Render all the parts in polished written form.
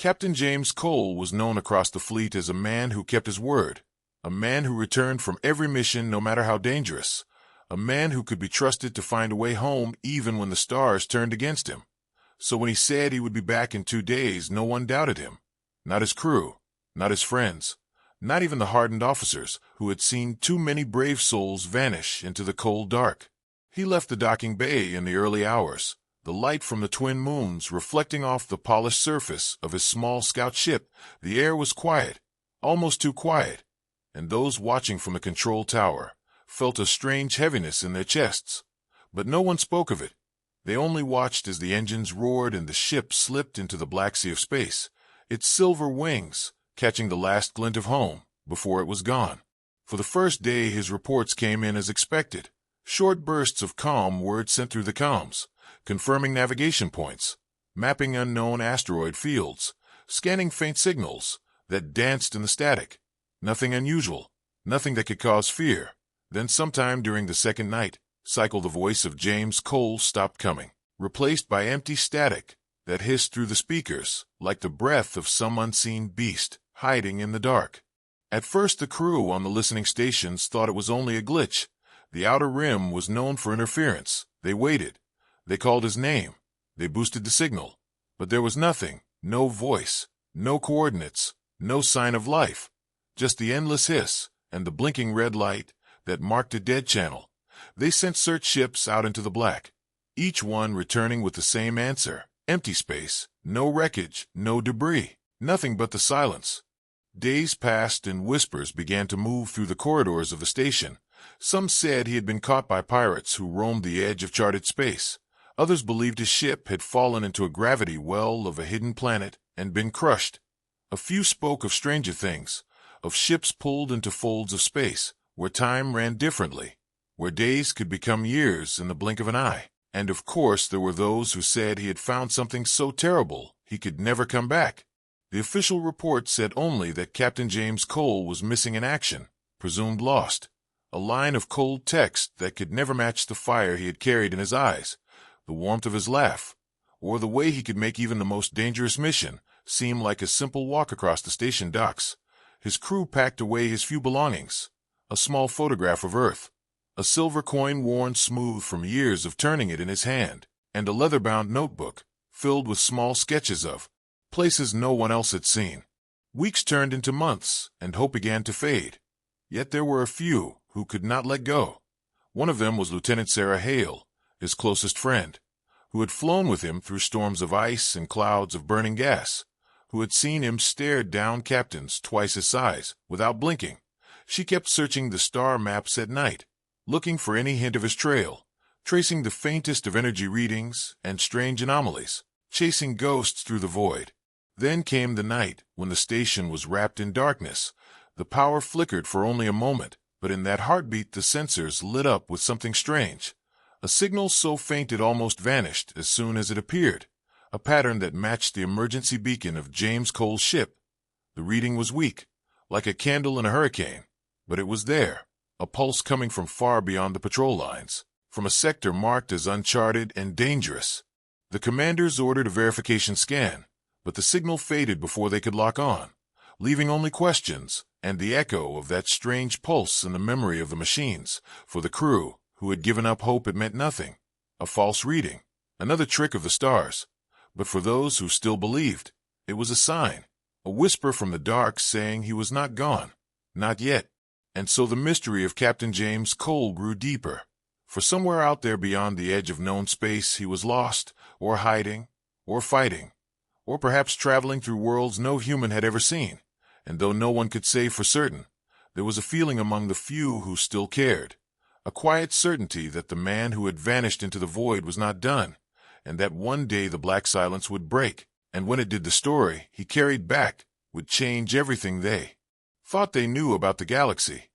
Captain James Cole was known across the fleet as a man who kept his word, a man who returned from every mission no matter how dangerous, a man who could be trusted to find a way home even when the stars turned against him. So when he said he would be back in 2 days, no one doubted him. Not his crew, not his friends, not even the hardened officers who had seen too many brave souls vanish into the cold dark. He left the docking bay in the early hours, the light from the twin moons reflecting off the polished surface of his small scout ship. The air was quiet, almost too quiet, and those watching from the control tower felt a strange heaviness in their chests. But no one spoke of it. They only watched as the engines roared and the ship slipped into the black sea of space, its silver wings catching the last glint of home before it was gone. For the first day, his reports came in as expected. Short bursts of calm words sent through the comms, confirming navigation points, mapping unknown asteroid fields, scanning faint signals that danced in the static. Nothing unusual, nothing that could cause fear. Then sometime during the second night cycle, the voice of James Cole stopped coming, replaced by empty static that hissed through the speakers like the breath of some unseen beast hiding in the dark. At first, the crew on the listening stations thought it was only a glitch. The outer rim was known for interference. They waited. They called his name. They boosted the signal. But there was nothing, no voice, no coordinates, no sign of life. Just the endless hiss and the blinking red light that marked a dead channel. They sent search ships out into the black, each one returning with the same answer. Empty space, no wreckage, no debris, nothing but the silence. Days passed and whispers began to move through the corridors of the station. Some said he had been caught by pirates who roamed the edge of charted space. Others believed his ship had fallen into a gravity well of a hidden planet and been crushed. A few spoke of stranger things, of ships pulled into folds of space, where time ran differently, where days could become years in the blink of an eye. And of course there were those who said he had found something so terrible he could never come back. The official report said only that Captain James Cole was missing in action, presumed lost. A line of cold text that could never match the fire he had carried in his eyes, the warmth of his laugh, or the way he could make even the most dangerous mission seem like a simple walk across the station docks. His crew packed away his few belongings, a small photograph of Earth, a silver coin worn smooth from years of turning it in his hand, and a leather-bound notebook filled with small sketches of places no one else had seen. Weeks turned into months, and hope began to fade. Yet there were a few who could not let go. One of them was Lieutenant Sarah Hale, his closest friend, who had flown with him through storms of ice and clouds of burning gas, who had seen him stare down captains twice his size without blinking. She kept searching the star maps at night, looking for any hint of his trail, tracing the faintest of energy readings and strange anomalies, chasing ghosts through the void. Then came the night when the station was wrapped in darkness. The power flickered for only a moment, but in that heartbeat the sensors lit up with something strange, a signal so faint it almost vanished as soon as it appeared, a pattern that matched the emergency beacon of James Cole's ship. The reading was weak, like a candle in a hurricane, but it was there, a pulse coming from far beyond the patrol lines, from a sector marked as uncharted and dangerous. The commanders ordered a verification scan, but the signal faded before they could lock on, leaving only questions and the echo of that strange pulse in the memory of the machines. For the crew, who had given up hope, it meant nothing, a false reading, another trick of the stars. But for those who still believed, it was a sign, a whisper from the dark saying he was not gone, not yet. And so the mystery of Captain James Cole grew deeper. For somewhere out there beyond the edge of known space he was lost, or hiding, or fighting, or perhaps traveling through worlds no human had ever seen. And though no one could say for certain, there was a feeling among the few who still cared, a quiet certainty that the man who had vanished into the void was not done, and that one day the black silence would break, and when it did, the story he carried back would change everything they thought they knew about the galaxy.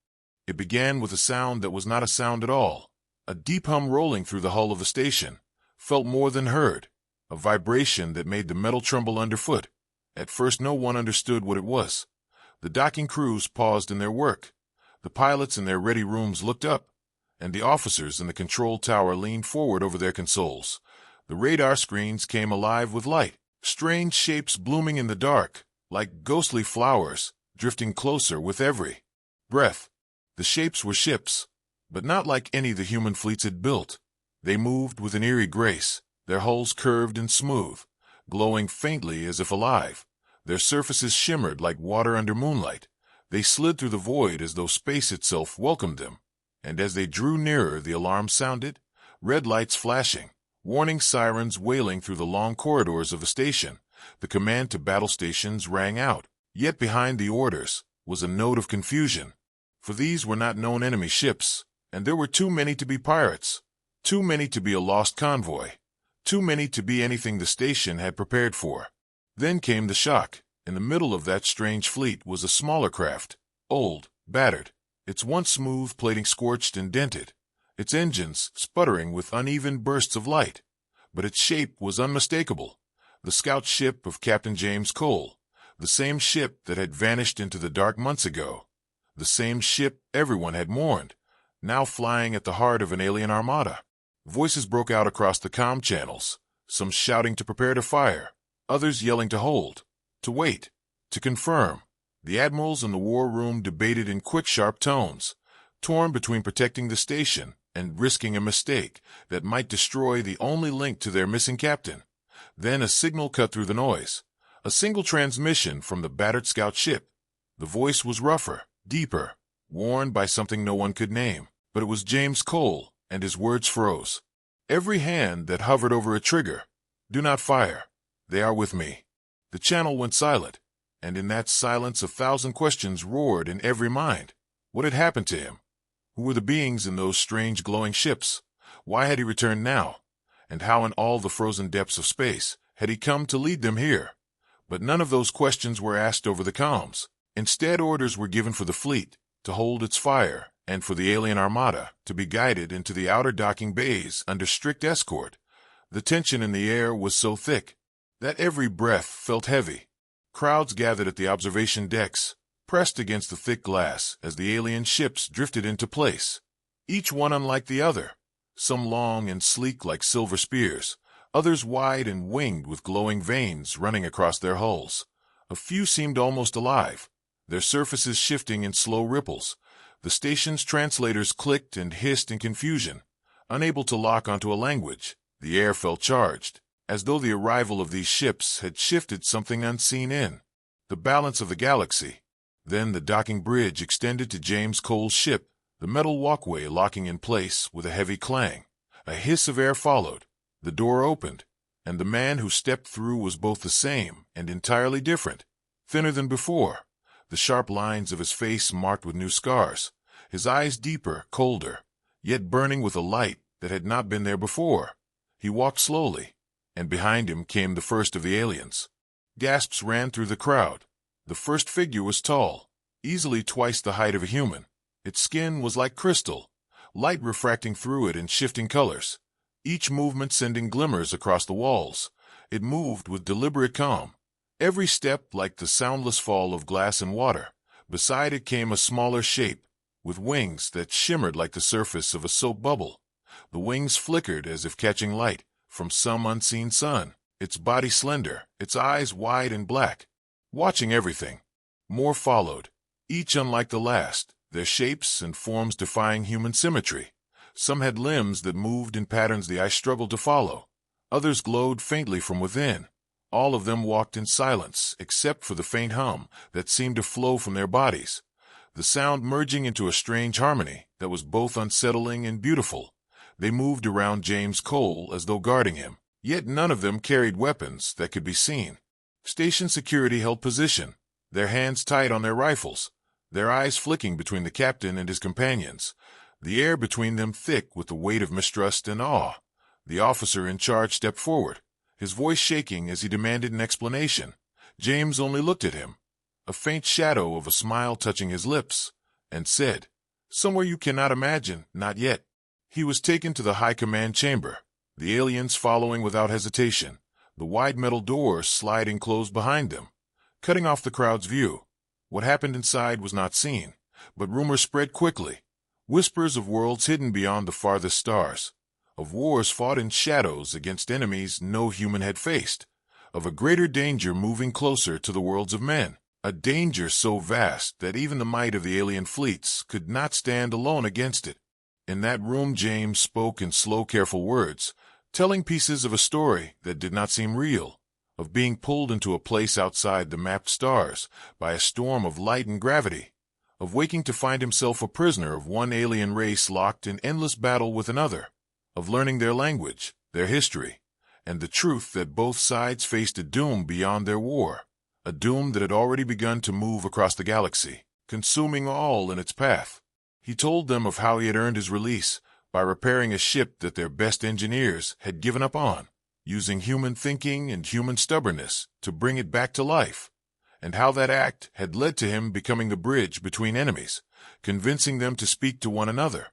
It began with a sound that was not a sound at all, a deep hum rolling through the hull of the station, felt more than heard, a vibration that made the metal tremble underfoot. At first no one understood what it was. The docking crews paused in their work. The pilots in their ready rooms looked up, and the officers in the control tower leaned forward over their consoles. The radar screens came alive with light, Strange shapes blooming in the dark, like ghostly flowers, drifting closer with every breath. The shapes were ships, but not like any the human fleets had built. They moved with an eerie grace, their hulls curved and smooth, glowing faintly as if alive. Their surfaces shimmered like water under moonlight. They slid through the void as though space itself welcomed them. And as they drew nearer, the alarm sounded, red lights flashing, warning sirens wailing through the long corridors of the station. The command to battle stations rang out. Yet behind the orders was a note of confusion. For these were not known enemy ships, and there were too many to be pirates, too many to be a lost convoy, too many to be anything the station had prepared for. Then came the shock. In the middle of that strange fleet was a smaller craft, old, battered, its once smooth plating scorched and dented, its engines sputtering with uneven bursts of light. But its shape was unmistakable. The scout ship of Captain James Cole, the same ship that had vanished into the dark months ago, the same ship everyone had mourned, now flying at the heart of an alien armada. Voices broke out across the comm channels, some shouting to prepare to fire, others yelling to hold, to wait, to confirm. The admirals in the war room debated in quick, sharp tones, torn between protecting the station and risking a mistake that might destroy the only link to their missing captain. Then a signal cut through the noise, a single transmission from the battered scout ship. The voice was rougher, deeper, worn by something no one could name, but it was James Cole, and his words froze. Every hand that hovered over a trigger, "Do not fire. They are with me." The channel went silent, and in that silence 1,000 questions roared in every mind. What had happened to him? Who were the beings in those strange glowing ships? Why had he returned now? And how in all the frozen depths of space had he come to lead them here? But none of those questions were asked over the comms. Instead, orders were given for the fleet to hold its fire and for the alien armada to be guided into the outer docking bays under strict escort. The tension in the air was so thick that every breath felt heavy. Crowds gathered at the observation decks, pressed against the thick glass as the alien ships drifted into place, each one unlike the other, some long and sleek like silver spears, others wide and winged with glowing veins running across their hulls. A few seemed almost alive, their surfaces shifting in slow ripples. The station's translators clicked and hissed in confusion, unable to lock onto a language. The air felt charged, as though the arrival of these ships had shifted something unseen in the balance of the galaxy. Then the docking bridge extended to James Cole's ship, the metal walkway locking in place with a heavy clang. A hiss of air followed. The door opened, and the man who stepped through was both the same and entirely different, thinner than before, the sharp lines of his face marked with new scars, his eyes deeper, colder, yet burning with a light that had not been there before. He walked slowly, and behind him came the first of the aliens. Gasps ran through the crowd. The first figure was tall, easily twice the height of a human. Its skin was like crystal, light refracting through it in shifting colors, each movement sending glimmers across the walls. It moved with deliberate calm, every step like the soundless fall of glass and water. Beside it came a smaller shape, with wings that shimmered like the surface of a soap bubble. The wings flickered as if catching light from some unseen sun, its body slender, its eyes wide and black, watching everything. More followed, each unlike the last, their shapes and forms defying human symmetry. Some had limbs that moved in patterns the eye struggled to follow. Others glowed faintly from within. All of them walked in silence, except for the faint hum that seemed to flow from their bodies, the sound merging into a strange harmony that was both unsettling and beautiful. They moved around James Cole as though guarding him, yet none of them carried weapons that could be seen. Station security held position, their hands tight on their rifles, their eyes flicking between the captain and his companions, the air between them thick with the weight of mistrust and awe. The officer in charge stepped forward, his voice shaking as he demanded an explanation. James only looked at him, a faint shadow of a smile touching his lips, and said, "Somewhere you cannot imagine, not yet." He was taken to the high command chamber, the aliens following without hesitation, the wide metal doors sliding closed behind them, cutting off the crowd's view. What happened inside was not seen, but rumors spread quickly, whispers of worlds hidden beyond the farthest stars, of wars fought in shadows against enemies no human had faced, of a greater danger moving closer to the worlds of men, a danger so vast that even the might of the alien fleets could not stand alone against it. In that room, James spoke in slow, careful words, telling pieces of a story that did not seem real, of being pulled into a place outside the mapped stars by a storm of light and gravity, of waking to find himself a prisoner of one alien race locked in endless battle with another, of learning their language, their history, and the truth that both sides faced a doom beyond their war, a doom that had already begun to move across the galaxy, consuming all in its path. He told them of how he had earned his release by repairing a ship that their best engineers had given up on, using human thinking and human stubbornness to bring it back to life, and how that act had led to him becoming the bridge between enemies, convincing them to speak to one another,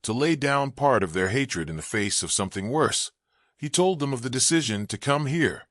to lay down part of their hatred in the face of something worse. He told them of the decision to come here,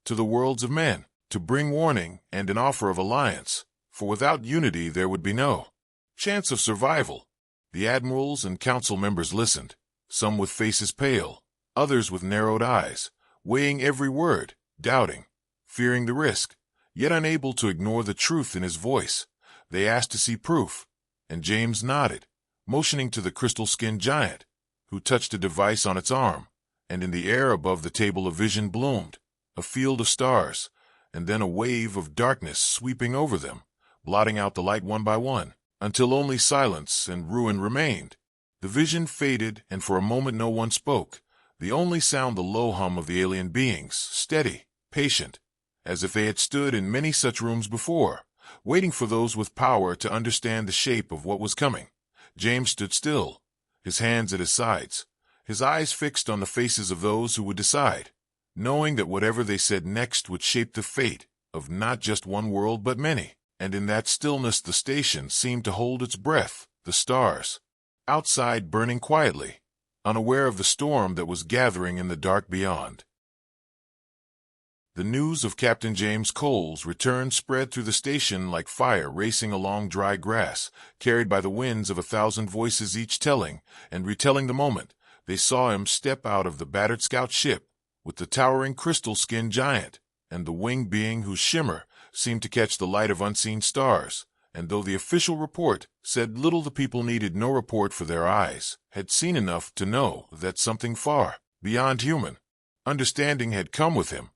to the worlds of men, to bring warning and an offer of alliance, for without unity there would be no chance of survival. The admirals and council members listened, some with faces pale, others with narrowed eyes, weighing every word, doubting, fearing the risk, yet unable to ignore the truth in his voice. They asked to see proof, and James nodded, motioning to the crystal-skinned giant, who touched a device on its arm, and in the air above the table a vision bloomed, a field of stars, and then a wave of darkness sweeping over them, blotting out the light one by one, until only silence and ruin remained. The vision faded, and for a moment no one spoke, the only sound the low hum of the alien beings, steady, patient, as if they had stood in many such rooms before, waiting for those with power to understand the shape of what was coming. James stood still, his hands at his sides, his eyes fixed on the faces of those who would decide, knowing that whatever they said next would shape the fate of not just one world but many. And in that stillness the station seemed to hold its breath, the stars outside burning quietly, unaware of the storm that was gathering in the dark beyond. The news of Captain James Cole's return spread through the station like fire racing along dry grass, carried by the winds of 1,000 voices, each telling and retelling the moment they saw him step out of the battered scout ship with the towering crystal-skinned giant and the winged being whose shimmer seemed to catch the light of unseen stars, and though the official report said little, the people needed no report, for their eyes had seen enough to know that something far beyond human understanding had come with him.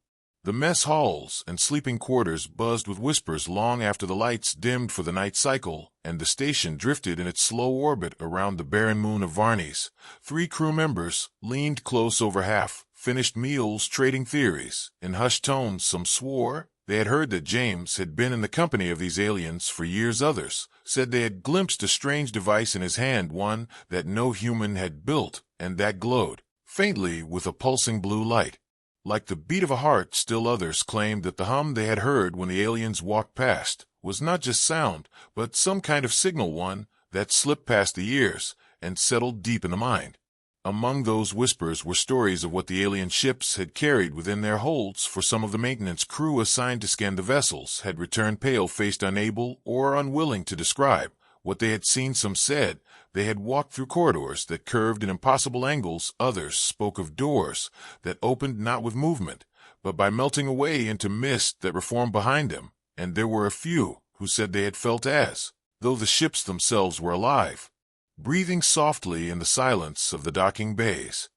The mess halls and sleeping quarters buzzed with whispers long after the lights dimmed for the night cycle, and the station drifted in its slow orbit around the barren moon of Varnes. 3 crew members leaned close over half-finished meals, trading theories. In hushed tones, some swore they had heard that James had been in the company of these aliens for years. Others said they had glimpsed a strange device in his hand, one that no human had built, and that glowed faintly with a pulsing blue light, like the beat of a heart. Still others claimed that the hum they had heard when the aliens walked past was not just sound, but some kind of signal, one that slipped past the ears and settled deep in the mind. Among those whispers were stories of what the alien ships had carried within their holds, for some of the maintenance crew assigned to scan the vessels had returned pale-faced, unable or unwilling to describe what they had seen. Some said they had walked through corridors that curved in impossible angles. Others spoke of doors that opened not with movement, but by melting away into mist that reformed behind them, and there were a few who said they had felt as though the ships themselves were alive, breathing softly in the silence of the docking bays.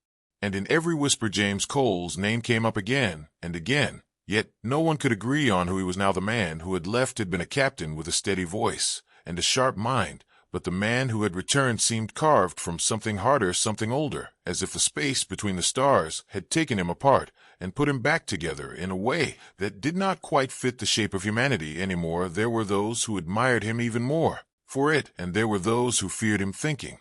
And in every whisper James Cole's name came up again and again, yet no one could agree on who he was now. The man who had left had been a captain with a steady voice and a sharp mind, but the man who had returned seemed carved from something harder, something older, as if the space between the stars had taken him apart and put him back together in a way that did not quite fit the shape of humanity anymore. There were those who admired him even more for it, and there were those who feared him, thinking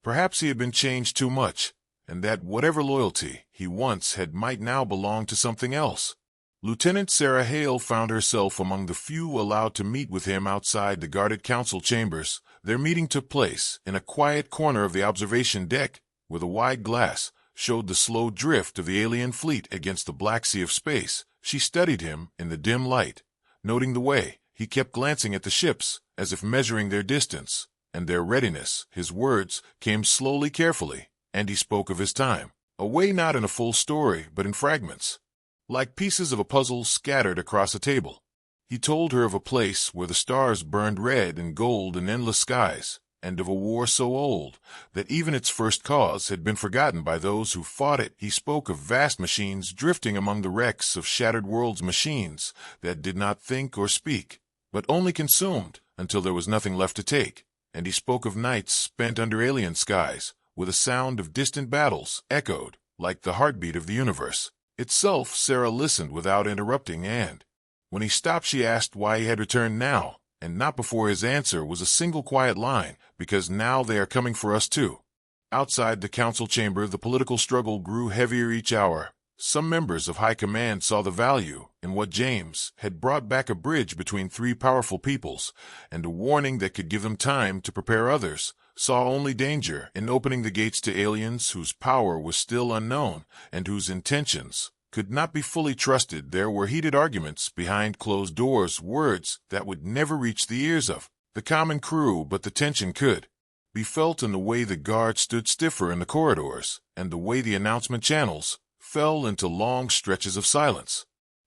perhaps he had been changed too much, and that whatever loyalty he once had might now belong to something else. Lieutenant Sarah Hale found herself among the few allowed to meet with him outside the guarded council chambers. Their meeting took place in a quiet corner of the observation deck, where the wide glass showed the slow drift of the alien fleet against the black sea of space. She studied him in the dim light, noting the way he kept glancing at the ships, as if measuring their distance and their readiness. His words came slowly, carefully, and he spoke of his time away, not in a full story, but in fragments. like pieces of a puzzle scattered across a table. He told her of a place where the stars burned red and gold in endless skies, and of a war so old that even its first cause had been forgotten by those who fought it. He spoke of vast machines drifting among the wrecks of shattered worlds, machines that did not think or speak, but only consumed until there was nothing left to take. And he spoke of nights spent under alien skies, where the sound of distant battles echoed like the heartbeat of the universe itself. Sarah listened without interrupting, and when he stopped she asked why he had returned now, and not before. His answer was a single quiet line: because now they are coming for us too. Outside the council chamber, the political struggle grew heavier each hour. Some members of high command saw the value in what James had brought back: a bridge between three powerful peoples, and a warning that could give them time to prepare. Others saw only danger in opening the gates to aliens whose power was still unknown and whose intentions could not be fully trusted. There were heated arguments behind closed doors, words that would never reach the ears of the common crew, but the tension could be felt in the way the guards stood stiffer in the corridors, and the way the announcement channels fell into long stretches of silence.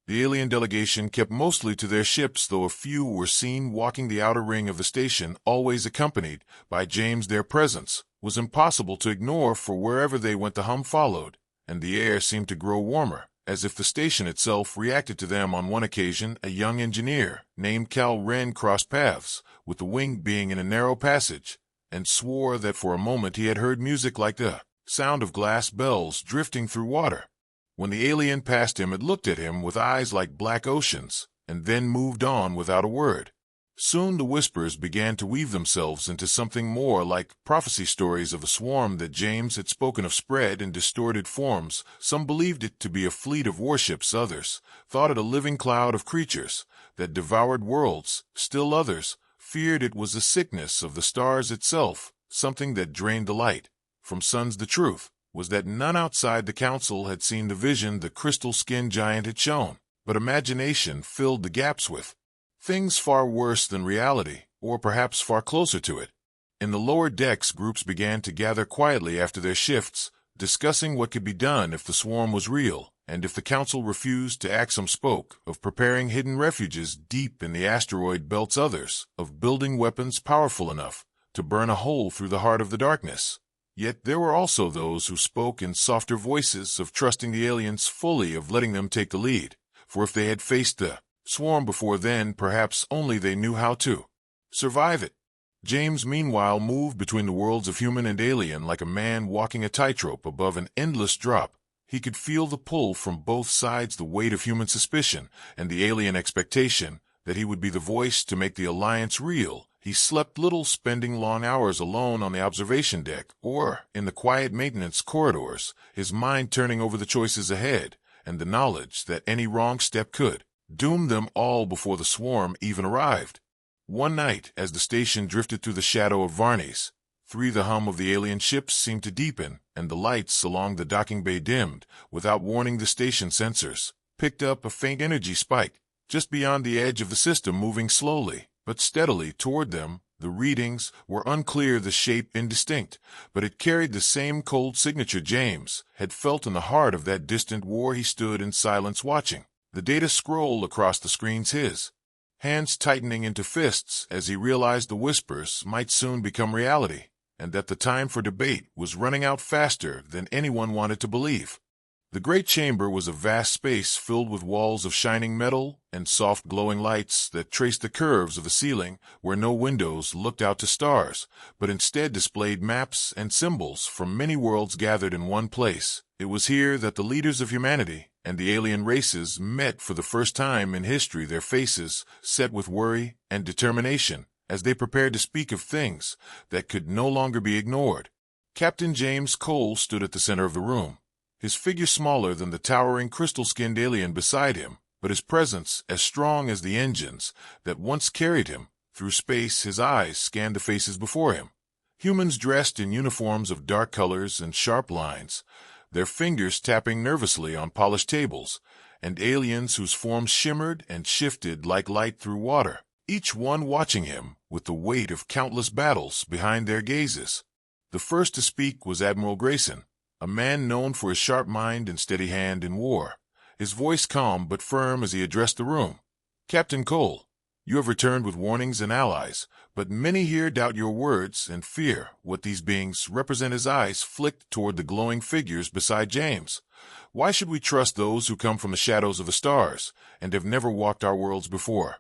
The alien delegation kept mostly to their ships, though a few were seen walking the outer ring of the station, always accompanied by James. Their presence was impossible to ignore, for wherever they went the hum followed, and the air seemed to grow warmer, as if the station itself reacted to them. On one occasion, a young engineer named Cal Wren crossed paths with the wing being in a narrow passage, and swore that for a moment he had heard music like the sound of glass bells drifting through water. When the alien passed him, it looked at him with eyes like black oceans, and then moved on without a word. Soon the whispers began to weave themselves into something more like prophecy stories of a swarm that James had spoken of, spread in distorted forms. Some believed it to be a fleet of warships, others thought it a living cloud of creatures that devoured worlds. Still others feared it was a sickness of the stars itself, something that drained the light from suns. The truth was that none outside the council had seen the vision the crystal-skinned giant had shown, but imagination filled the gaps with things far worse than reality, or perhaps far closer to it. In the lower decks, groups began to gather quietly after their shifts, discussing what could be done if the swarm was real, and if the council refused to act. Some spoke of preparing hidden refuges deep in the asteroid belts, others of building weapons powerful enough to burn a hole through the heart of the darkness. Yet there were also those who spoke in softer voices of trusting the aliens fully, of letting them take the lead, for if they had faced the swarm before then, perhaps only they knew how to survive it. James, meanwhile, moved between the worlds of human and alien like a man walking a tightrope above an endless drop. He could feel the pull from both sides, the weight of human suspicion and the alien expectation that he would be the voice to make the alliance real. He slept little, spending long hours alone on the observation deck or in the quiet maintenance corridors, his mind turning over the choices ahead and the knowledge that any wrong step could doom them all before the swarm even arrived. One night, as the station drifted through the shadow of Varnes, the hum of the alien ships seemed to deepen, and the lights along the docking bay dimmed. Without warning, the station sensors picked up a faint energy spike just beyond the edge of the system, moving slowly but steadily toward them. The readings were unclear, the shape indistinct, but it carried the same cold signature James had felt in the heart of that distant war. He stood in silence watching the data scroll across the screens, his hands tightening into fists as he realized the whispers might soon become reality, and that the time for debate was running out faster than anyone wanted to believe. The great chamber was a vast space filled with walls of shining metal and soft glowing lights that traced the curves of the ceiling, where no windows looked out to stars, but instead displayed maps and symbols from many worlds gathered in one place. It was here that the leaders of humanity and the alien races met for the first time in history, their faces set with worry and determination as they prepared to speak of things that could no longer be ignored. Captain James Cole stood at the center of the room, his figure smaller than the towering crystal-skinned alien beside him, but his presence as strong as the engines that once carried him through space. His eyes scanned the faces before him, humans dressed in uniforms of dark colors and sharp lines, their fingers tapping nervously on polished tables, and aliens whose forms shimmered and shifted like light through water, each one watching him with the weight of countless battles behind their gazes. The first to speak was Admiral Grayson, a man known for his sharp mind and steady hand in war, his voice calm but firm as he addressed the room. "Captain Cole, you have returned with warnings and allies, but many here doubt your words and fear what these beings represent." His eyes flicked toward the glowing figures beside James. "Why should we trust those who come from the shadows of the stars and have never walked our worlds before?"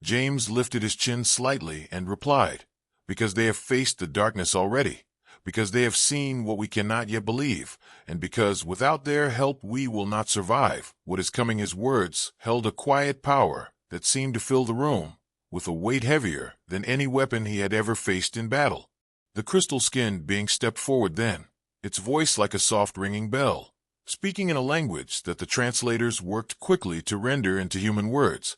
James lifted his chin slightly and replied, "Because they have faced the darkness already, because they have seen what we cannot yet believe, and because without their help we will not survive what is coming." His words held a quiet power that seemed to fill the room with a weight heavier than any weapon he had ever faced in battle. The crystal-skinned being stepped forward then, its voice like a soft ringing bell, speaking in a language that the translators worked quickly to render into human words.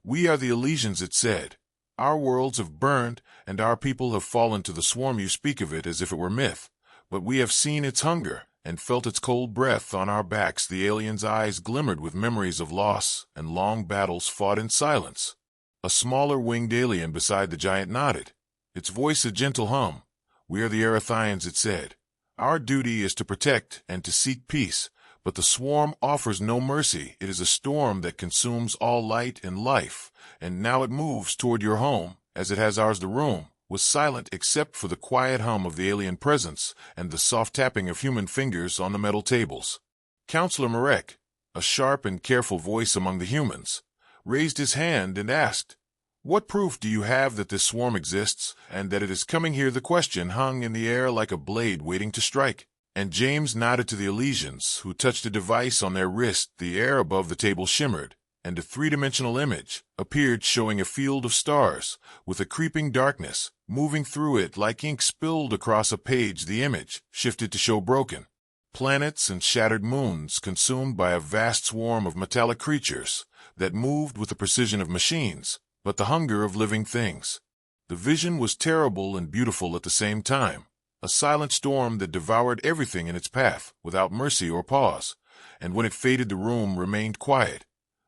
"We are the Elysians," it said. "Our worlds have burned, and our people have fallen to the swarm. You speak of it as if it were myth, but we have seen its hunger and felt its cold breath on our backs." The alien's eyes glimmered with memories of loss and long battles fought in silence. A smaller winged alien beside the giant nodded, its voice a gentle hum. "We are the Erythians," it said. "Our duty is to protect and to seek peace, but the swarm offers no mercy. It is a storm that consumes all light and life, and now it moves toward your home, as it has ours." The room was silent except for the quiet hum of the alien presence and the soft tapping of human fingers on the metal tables. Counselor Marek, a sharp and careful voice among the humans, raised his hand and asked, "What proof do you have that this swarm exists and that it is coming here?" The question hung in the air like a blade waiting to strike, and James nodded to the Elysians, who touched a device on their wrist. The air above the table shimmered, and a three-dimensional image appeared showing a field of stars with a creeping darkness moving through it like ink spilled across a page. The image shifted to show broken planets and shattered moons consumed by a vast swarm of metallic creatures that moved with the precision of machines, but the hunger of living things. The vision was terrible and beautiful at the same time, a silent storm that devoured everything in its path without mercy or pause, and when it faded the room remained quiet,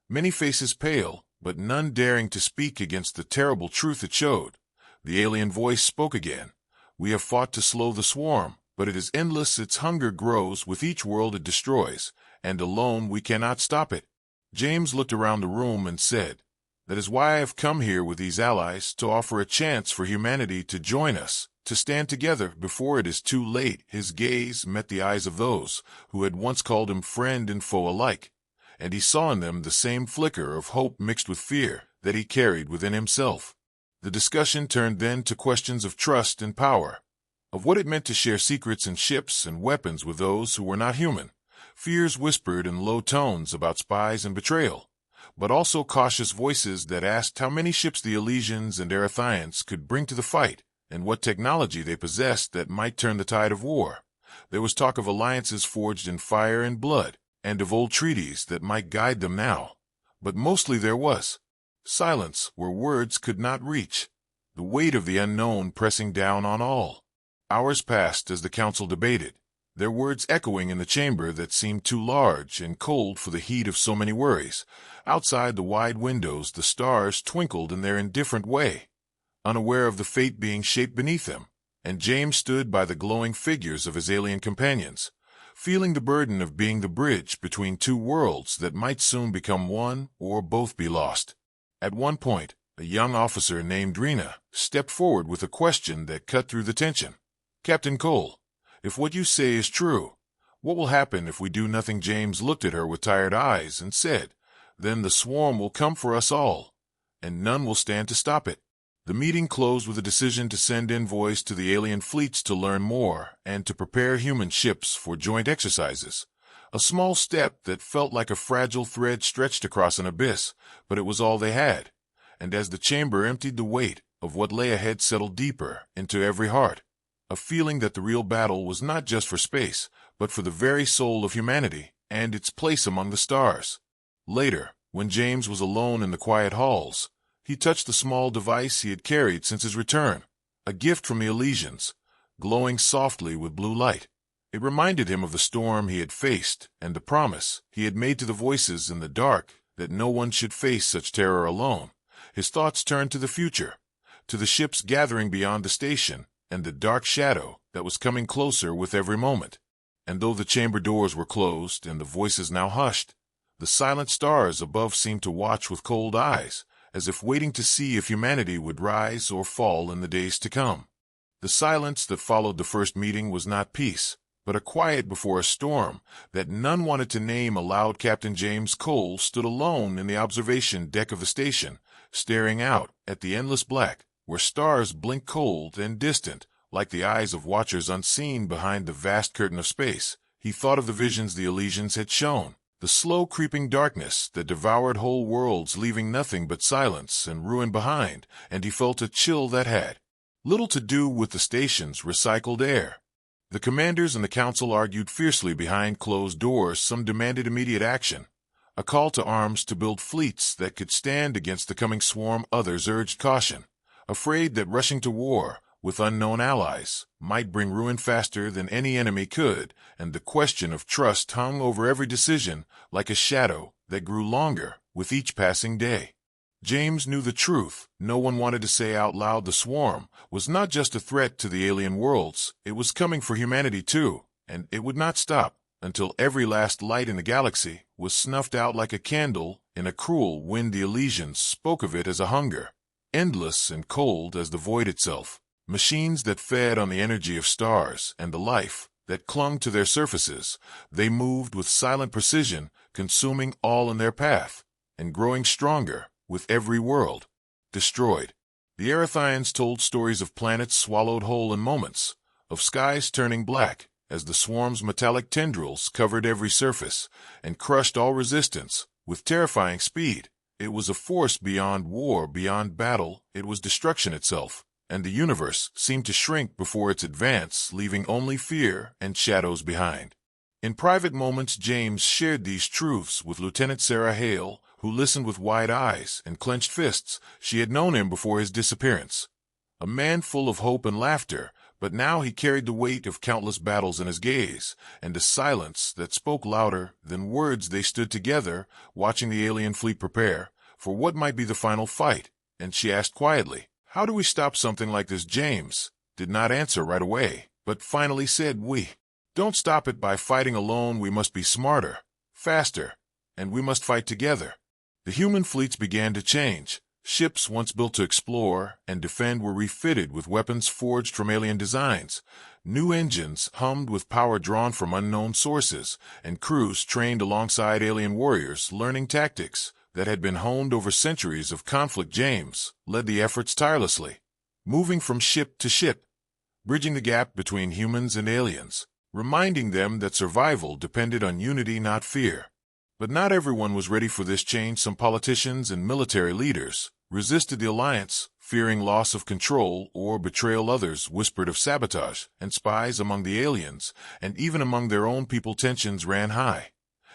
many faces pale, but none daring to speak against the terrible truth it showed. The alien voice spoke again. "We have fought to slow the swarm, but it is endless. Its hunger grows with each world it destroys, and alone we cannot stop it." James looked around the room and said, "That is why I have come here with these allies, to offer a chance for humanity to join us, to stand together before it is too late." His gaze met the eyes of those who had once called him friend and foe alike, and he saw in them the same flicker of hope mixed with fear that he carried within himself. The discussion turned then to questions of trust and power, of what it meant to share secrets and ships and weapons with those who were not human. Fears whispered in low tones about spies and betrayal, but also cautious voices that asked how many ships the Elysians and Erythians could bring to the fight, and what technology they possessed that might turn the tide of war. There was talk of alliances forged in fire and blood, and of old treaties that might guide them now. But mostly there was silence where words could not reach, the weight of the unknown pressing down on all. Hours passed as the council debated, their words echoing in the chamber that seemed too large and cold for the heat of so many worries. Outside the wide windows the stars twinkled in their indifferent way, unaware of the fate being shaped beneath them, and James stood by the glowing figures of his alien companions, feeling the burden of being the bridge between two worlds that might soon become one or both be lost. At one point, a young officer named Rena stepped forward with a question that cut through the tension. "Captain Cole, if what you say is true, what will happen if we do nothing?" James looked at her with tired eyes and said, "Then the swarm will come for us all, and none will stand to stop it." The meeting closed with a decision to send envoys to the alien fleets to learn more and to prepare human ships for joint exercises. A small step that felt like a fragile thread stretched across an abyss, but it was all they had. And as the chamber emptied, the weight of what lay ahead settled deeper into every heart, a feeling that the real battle was not just for space, but for the very soul of humanity and its place among the stars. Later, when James was alone in the quiet halls, he touched the small device he had carried since his return, a gift from the Elysians, glowing softly with blue light. It reminded him of the storm he had faced and the promise he had made to the voices in the dark that no one should face such terror alone. His thoughts turned to the future, to the ships gathering beyond the station, and the dark shadow that was coming closer with every moment. And though the chamber doors were closed and the voices now hushed, The silent stars above seemed to watch with cold eyes, as if waiting to see if humanity would rise or fall in the days to come. The silence that followed the first meeting was not peace, but a quiet before a storm that none wanted to name aloud. Captain James Cole stood alone in the observation deck of the station, staring out at the endless black, where stars blinked cold and distant, like the eyes of watchers unseen behind the vast curtain of space. He thought of the visions the Elysians had shown, the slow creeping darkness that devoured whole worlds, leaving nothing but silence and ruin behind, and he felt a chill that had little to do with the station's recycled air. The commanders and the council argued fiercely behind closed doors. Some demanded immediate action, a call to arms to build fleets that could stand against the coming swarm. Others urged caution, afraid that rushing to war with unknown allies might bring ruin faster than any enemy could, and the question of trust hung over every decision like a shadow that grew longer with each passing day. James knew the truth. No one wanted to say out loud the swarm was not just a threat to the alien worlds, it was coming for humanity too, and it would not stop until every last light in the galaxy was snuffed out like a candle in a cruel wind. The Elysians spoke of it as a hunger, endless and cold as the void itself. Machines that fed on the energy of stars and the life that clung to their surfaces, they moved with silent precision, consuming all in their path, and growing stronger with every world destroyed. The Erethians told stories of planets swallowed whole in moments, of skies turning black as the swarm's metallic tendrils covered every surface and crushed all resistance with terrifying speed. It was a force beyond war, beyond battle. It was destruction itself, and the universe seemed to shrink before its advance, leaving only fear and shadows behind. In private moments, James shared these truths with Lieutenant Sarah Hale, who listened with wide eyes and clenched fists. She had known him before his disappearance, a man full of hope and laughter, but now he carried the weight of countless battles in his gaze, and a silence that spoke louder than words. They stood together, watching the alien fleet prepare for what might be the final fight, and she asked quietly, "How do we stop something like this?" James did not answer right away, but finally said, "We don't stop it by fighting alone. We must be smarter, faster, and we must fight together." The human fleets began to change. Ships once built to explore and defend were refitted with weapons forged from alien designs. New engines hummed with power drawn from unknown sources, and crews trained alongside alien warriors, learning tactics that had been honed over centuries of conflict. James led the efforts tirelessly, moving from ship to ship, bridging the gap between humans and aliens, reminding them that survival depended on unity, not fear. But not everyone was ready for this change. Some politicians and military leaders resisted the alliance, fearing loss of control or betrayal. Others whispered of sabotage and spies among the aliens, and even among their own people tensions ran high,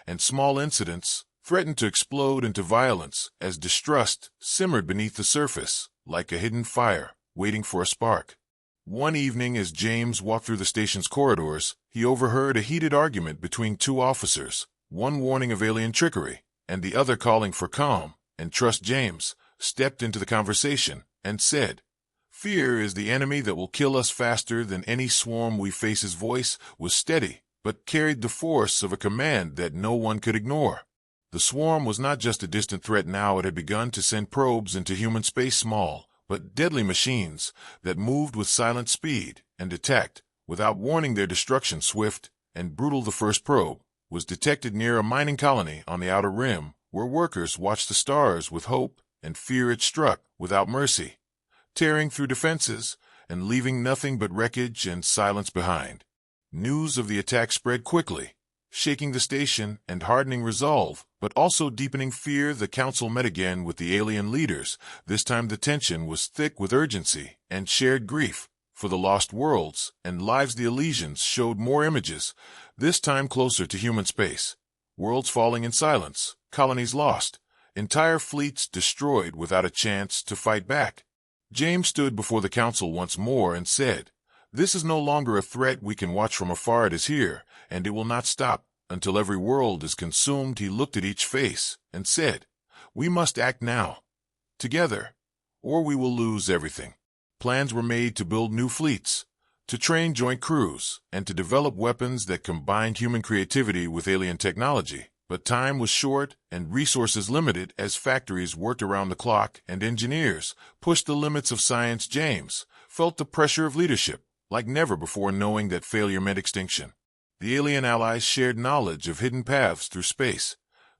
and small incidents threatened to explode into violence as distrust simmered beneath the surface like a hidden fire waiting for a spark. One evening, as James walked through the station's corridors, he overheard a heated argument between two officers, one warning of alien trickery, and the other calling for calm and trust. James stepped into the conversation and said, "Fear is the enemy that will kill us faster than any swarm we face." His voice was steady, but carried the force of a command that no one could ignore. The swarm was not just a distant threat now. It had begun to send probes into human space, small but deadly machines that moved with silent speed and attacked without warning, their destruction swift and brutal. The first probe was detected near a mining colony on the outer rim, where workers watched the stars with hope and fear. It struck without mercy, tearing through defenses and leaving nothing but wreckage and silence behind. News of the attack spread quickly, shaking the station and hardening resolve, but also deepening fear. The council met again with the alien leaders. This time the tension was thick with urgency and shared grief for the lost worlds and lives. The Elysians showed more images, this time closer to human space. Worlds falling in silence, colonies lost, entire fleets destroyed without a chance to fight back. James stood before the council once more and said, "This is no longer a threat we can watch from afar. It is here, and it will not stop until every world is consumed." He looked at each face and said, "We must act now, together, or we will lose everything." Plans were made to build new fleets, to train joint crews, and to develop weapons that combined human creativity with alien technology. But time was short and resources limited as factories worked around the clock and engineers pushed the limits of science. James felt the pressure of leadership like never before, knowing that failure meant extinction. The alien allies shared knowledge of hidden paths through space,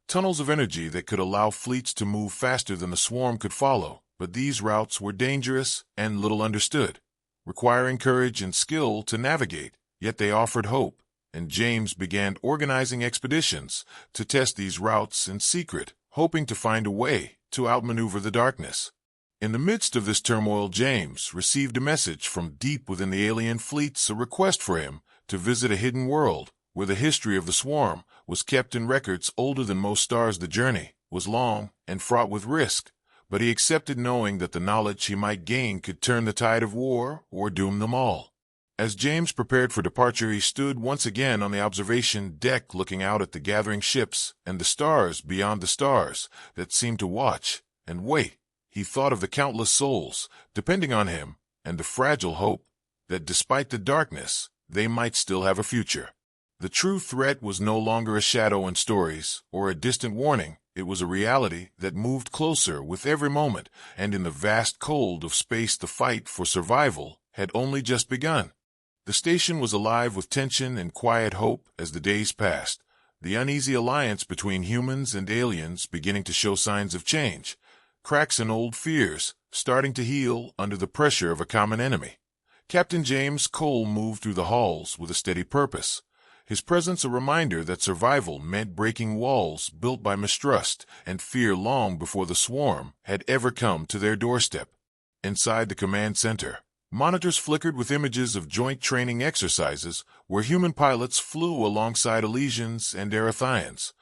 tunnels of energy that could allow fleets to move faster than the swarm could follow, but these routes were dangerous and little understood, requiring courage and skill to navigate, yet they offered hope, and James began organizing expeditions to test these routes in secret, hoping to find a way to outmaneuver the darkness. In the midst of this turmoil, James received a message from deep within the alien fleets, a request for him to visit a hidden world where the history of the swarm was kept in records older than most stars. The journey was long and fraught with risk, but he accepted, knowing that the knowledge he might gain could turn the tide of war or doom them all. As James prepared for departure, he stood once again on the observation deck, looking out at the gathering ships and the stars beyond the stars that seemed to watch and wait. He thought of the countless souls depending on him and the fragile hope that despite the darkness, they might still have a future. The true threat was no longer a shadow in stories or a distant warning. It was a reality that moved closer with every moment, and in the vast cold of space, the fight for survival had only just begun. The station was alive with tension and quiet hope as the days passed, the uneasy alliance between humans and aliens beginning to show signs of change, cracks in old fears starting to heal under the pressure of a common enemy. Captain James Cole moved through the halls with a steady purpose, his presence a reminder that survival meant breaking walls built by mistrust and fear long before the swarm had ever come to their doorstep. Inside the command center, monitors flickered with images of joint training exercises where human pilots flew alongside Elysians and Erythians,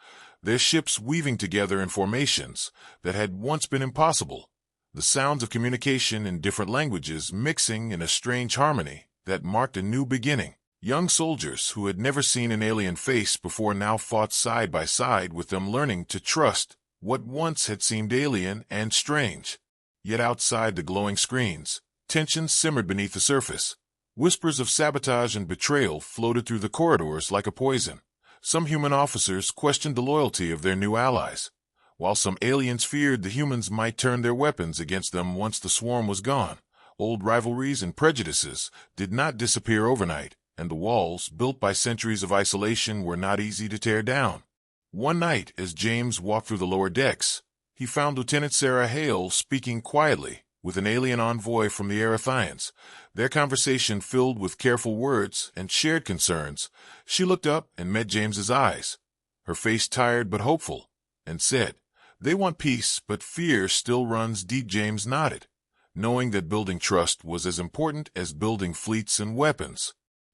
their ships weaving together in formations that had once been impossible, the sounds of communication in different languages mixing in a strange harmony that marked a new beginning. Young soldiers who had never seen an alien face before now fought side by side with them, learning to trust what once had seemed alien and strange. Yet outside the glowing screens, tension simmered beneath the surface. Whispers of sabotage and betrayal floated through the corridors like a poison. Some human officers questioned the loyalty of their new allies, while some aliens feared the humans might turn their weapons against them once the swarm was gone. Old rivalries and prejudices did not disappear overnight, and the walls, built by centuries of isolation, were not easy to tear down. One night, as James walked through the lower decks, he found Lieutenant Sarah Hale speaking quietly with an alien envoy from the Erythians, their conversation filled with careful words and shared concerns. She looked up and met James's eyes, her face tired but hopeful, and said, "They want peace, but fear still runs deep." James nodded, knowing that building trust was as important as building fleets and weapons.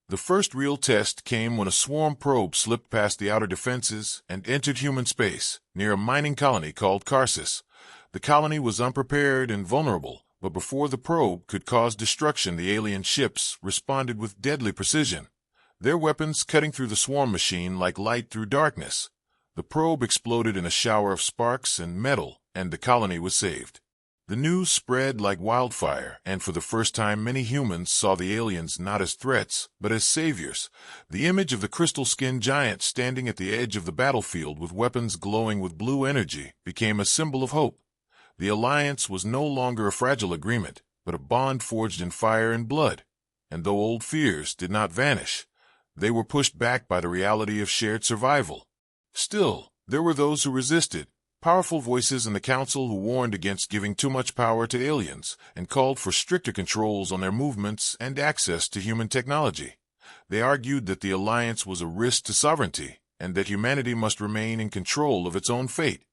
The first real test came when a swarm probe slipped past the outer defenses and entered human space near a mining colony called Karsus. The colony was unprepared and vulnerable, but before the probe could cause destruction, the alien ships responded with deadly precision, their weapons cutting through the swarm machine like light through darkness. The probe exploded in a shower of sparks and metal, and the colony was saved. The news spread like wildfire, and for the first time many humans saw the aliens not as threats, but as saviors. The image of the crystal-skinned giant standing at the edge of the battlefield with weapons glowing with blue energy became a symbol of hope. The alliance was no longer a fragile agreement, but a bond forged in fire and blood. And though old fears did not vanish, they were pushed back by the reality of shared survival. Still, there were those who resisted, powerful voices in the council who warned against giving too much power to aliens and called for stricter controls on their movements and access to human technology. They argued that the alliance was a risk to sovereignty and that humanity must remain in control of its own fate.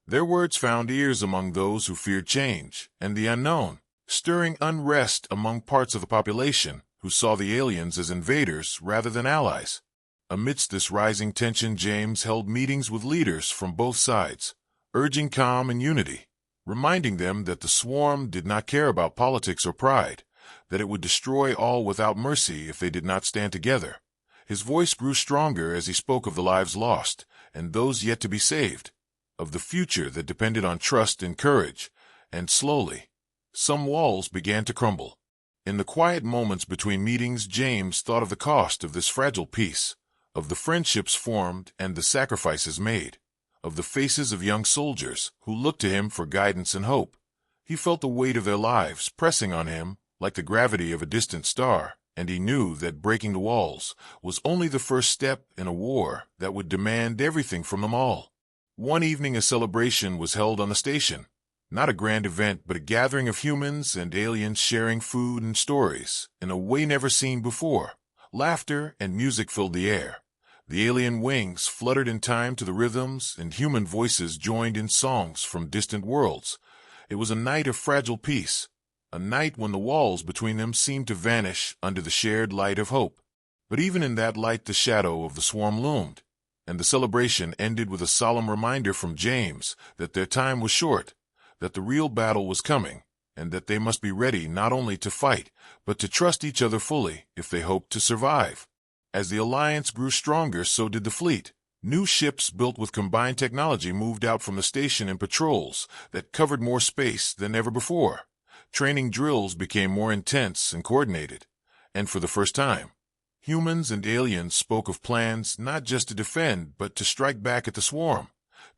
Their words found ears among those who feared change and the unknown, stirring unrest among parts of the population who saw the aliens as invaders rather than allies. Amidst this rising tension, James held meetings with leaders from both sides, urging calm and unity, reminding them that the swarm did not care about politics or pride, that it would destroy all without mercy if they did not stand together. His voice grew stronger as he spoke of the lives lost and those yet to be saved, of the future that depended on trust and courage, and slowly, some walls began to crumble. In the quiet moments between meetings, James thought of the cost of this fragile peace, of the friendships formed and the sacrifices made. of the faces of young soldiers who looked to him for guidance and hope. He felt the weight of their lives pressing on him like the gravity of a distant star, and he knew that breaking the walls was only the first step in a war that would demand everything from them all. One evening a celebration was held on the station. Not a grand event, but a gathering of humans and aliens sharing food and stories in a way never seen before. Laughter and music filled the air. The alien wings fluttered in time to the rhythms, and human voices joined in songs from distant worlds. It was a night of fragile peace, a night when the walls between them seemed to vanish under the shared light of hope. But even in that light the shadow of the swarm loomed, and the celebration ended with a solemn reminder from James that their time was short, that the real battle was coming, and that they must be ready not only to fight, but to trust each other fully if they hoped to survive. As the alliance grew stronger, so did the fleet. New ships built with combined technology moved out from the station in patrols that covered more space than ever before. Training drills became more intense and coordinated, and for the first time, humans and aliens spoke of plans not just to defend, but to strike back at the swarm,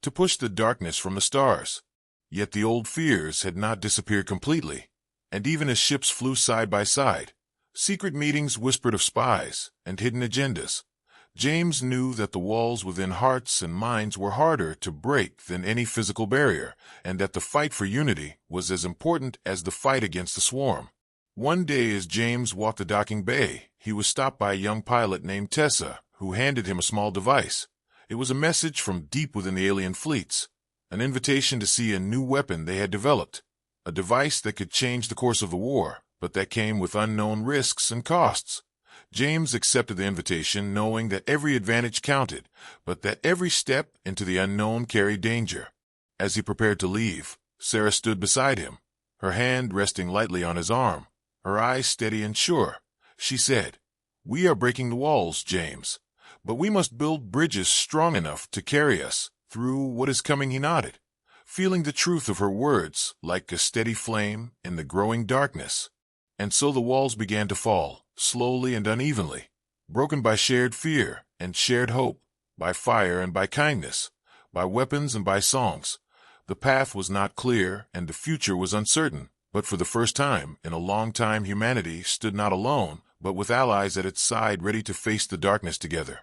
to push the darkness from the stars. Yet the old fears had not disappeared completely, and even as ships flew side by side, secret meetings whispered of spies and hidden agendas. James knew that the walls within hearts and minds were harder to break than any physical barrier, and that the fight for unity was as important as the fight against the swarm. One day as James walked the docking bay, he was stopped by a young pilot named Tessa, who handed him a small device. It was a message from deep within the alien fleets, an invitation to see a new weapon they had developed, a device that could change the course of the war, but that came with unknown risks and costs. James accepted the invitation, knowing that every advantage counted, but that every step into the unknown carried danger. As he prepared to leave, Sarah stood beside him, her hand resting lightly on his arm, her eyes steady and sure. She said, "We are breaking the walls, James, but we must build bridges strong enough to carry us through what is coming." He nodded, feeling the truth of her words like a steady flame in the growing darkness. And so the walls began to fall, slowly and unevenly, broken by shared fear and shared hope, by fire and by kindness, by weapons and by songs. The path was not clear and the future was uncertain, but for the first time in a long time humanity stood not alone, but with allies at its side ready to face the darkness together.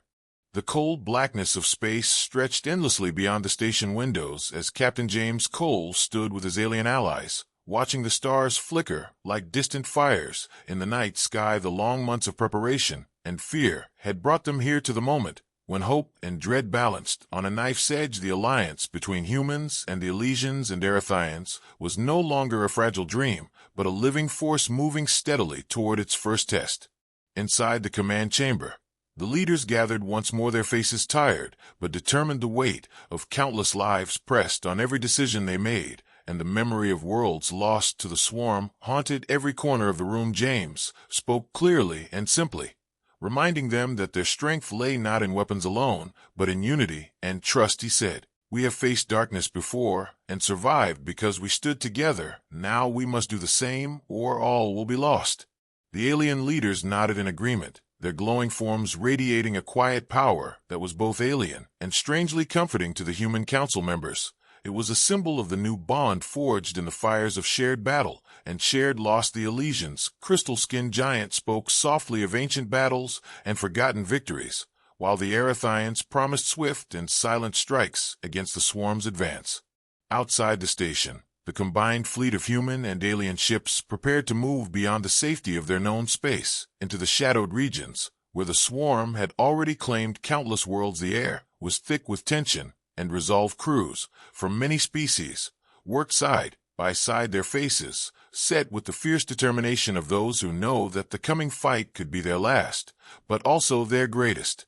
The cold blackness of space stretched endlessly beyond the station windows as Captain James Cole stood with his alien allies, watching the stars flicker like distant fires in the night sky. The long months of preparation and fear had brought them here to the moment when hope and dread balanced on a knife's edge. The alliance between humans and the Elysians and Erythians was no longer a fragile dream, but a living force moving steadily toward its first test. Inside the command chamber, the leaders gathered once more, their faces tired but determined. The weight of countless lives pressed on every decision they made, and the memory of worlds lost to the swarm haunted every corner of the room. James spoke clearly and simply, reminding them that their strength lay not in weapons alone, but in unity and trust. He said, "We have faced darkness before and survived because we stood together. Now we must do the same, or all will be lost." The alien leaders nodded in agreement, their glowing forms radiating a quiet power that was both alien and strangely comforting to the human council members. It was a symbol of the new bond forged in the fires of shared battle and shared loss. The Elysians' crystal-skinned giant spoke softly of ancient battles and forgotten victories, while the Erythians promised swift and silent strikes against the swarm's advance. Outside the station, the combined fleet of human and alien ships prepared to move beyond the safety of their known space into the shadowed regions, where the swarm had already claimed countless worlds. The air was thick with tension, and resolved crews from many species worked side by side, their faces set with the fierce determination of those who know that the coming fight could be their last, but also their greatest.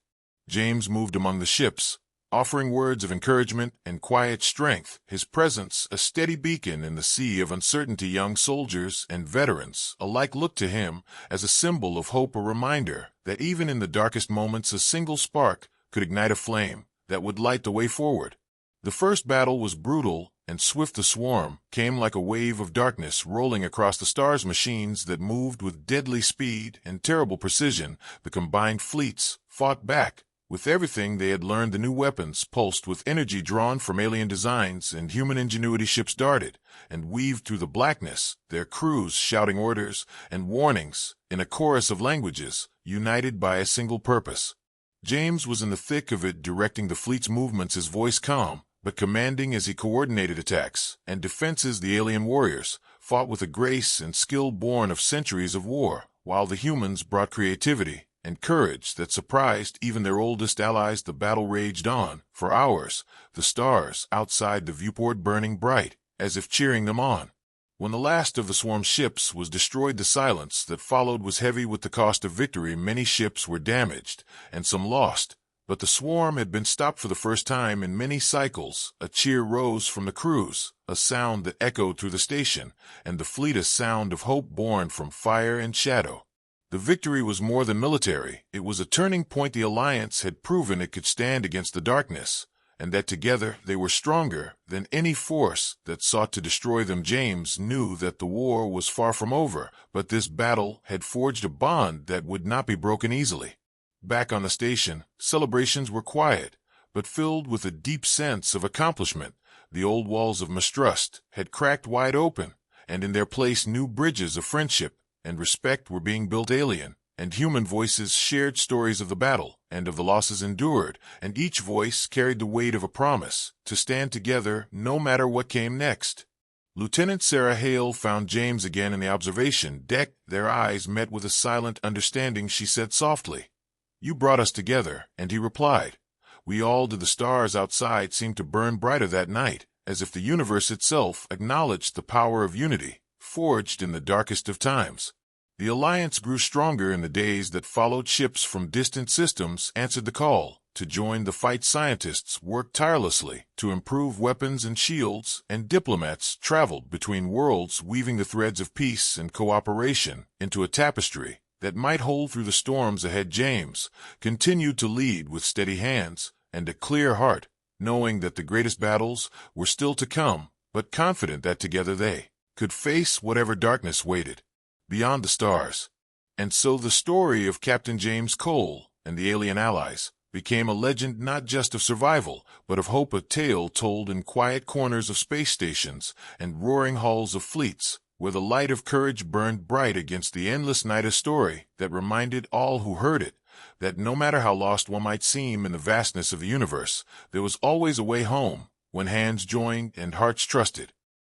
James moved among the ships, offering words of encouragement and quiet strength, his presence a steady beacon in the sea of uncertainty. Young soldiers and veterans alike looked to him as a symbol of hope, a reminder that even in the darkest moments a single spark could ignite a flame that would light the way forward. The first battle was brutal and swift. The swarm came like a wave of darkness rolling across the stars, machines that moved with deadly speed and terrible precision. The combined fleets fought back With everything they had learned, the new weapons pulsed with energy drawn from alien designs, and human ingenuity ships darted and weaved through the blackness, their crews shouting orders and warnings in a chorus of languages, united by a single purpose. James was in the thick of it, directing the fleet's movements, his voice calm, but commanding as he coordinated attacks and defenses. The alien warriors fought with a grace and skill born of centuries of war, while the humans brought creativity and courage that surprised even their oldest allies. The battle raged on for hours, the stars outside the viewport burning bright, as if cheering them on. When the last of the swarm ships was destroyed, the silence that followed was heavy with the cost of victory. Many ships were damaged and some lost, but the swarm had been stopped for the first time in many cycles. A cheer rose from the crews, a sound that echoed through the station, and the fleet a sound of hope born from fire and shadow. The victory was more than military. It was a turning point. The Alliance had proven it could stand against the darkness, and that together they were stronger than any force that sought to destroy them. James knew that the war was far from over, but this battle had forged a bond that would not be broken easily. Back on the station, celebrations were quiet, but filled with a deep sense of accomplishment. The old walls of mistrust had cracked wide open, and in their place new bridges of friendship and respect were being built. Alien and human voices shared stories of the battle and of the losses endured, and each voice carried the weight of a promise to stand together no matter what came next. Lieutenant Sarah Hale found James again in the observation deck. Their eyes met with a silent understanding. She said softly, "You brought us together," and he replied, "We all did." The stars outside seemed to burn brighter that night, as if the universe itself acknowledged the power of unity, forged in the darkest of times. The Alliance grew stronger in the days that followed. Ships from distant systems answered the call to join the fight. Scientists worked tirelessly to improve weapons and shields, and diplomats traveled between worlds, weaving the threads of peace and cooperation into a tapestry that might hold through the storms ahead. James continued to lead with steady hands and a clear heart, knowing that the greatest battles were still to come, but confident that together they could face whatever darkness waited beyond the stars. And so the story of Captain James Cole and the alien allies became a legend, not just of survival, but of hope, a tale told in quiet corners of space stations and roaring halls of fleets, where the light of courage burned bright against the endless night. A story that reminded all who heard it that no matter how lost one might seem in the vastness of the universe, there was always a way home when hands joined and hearts trusted.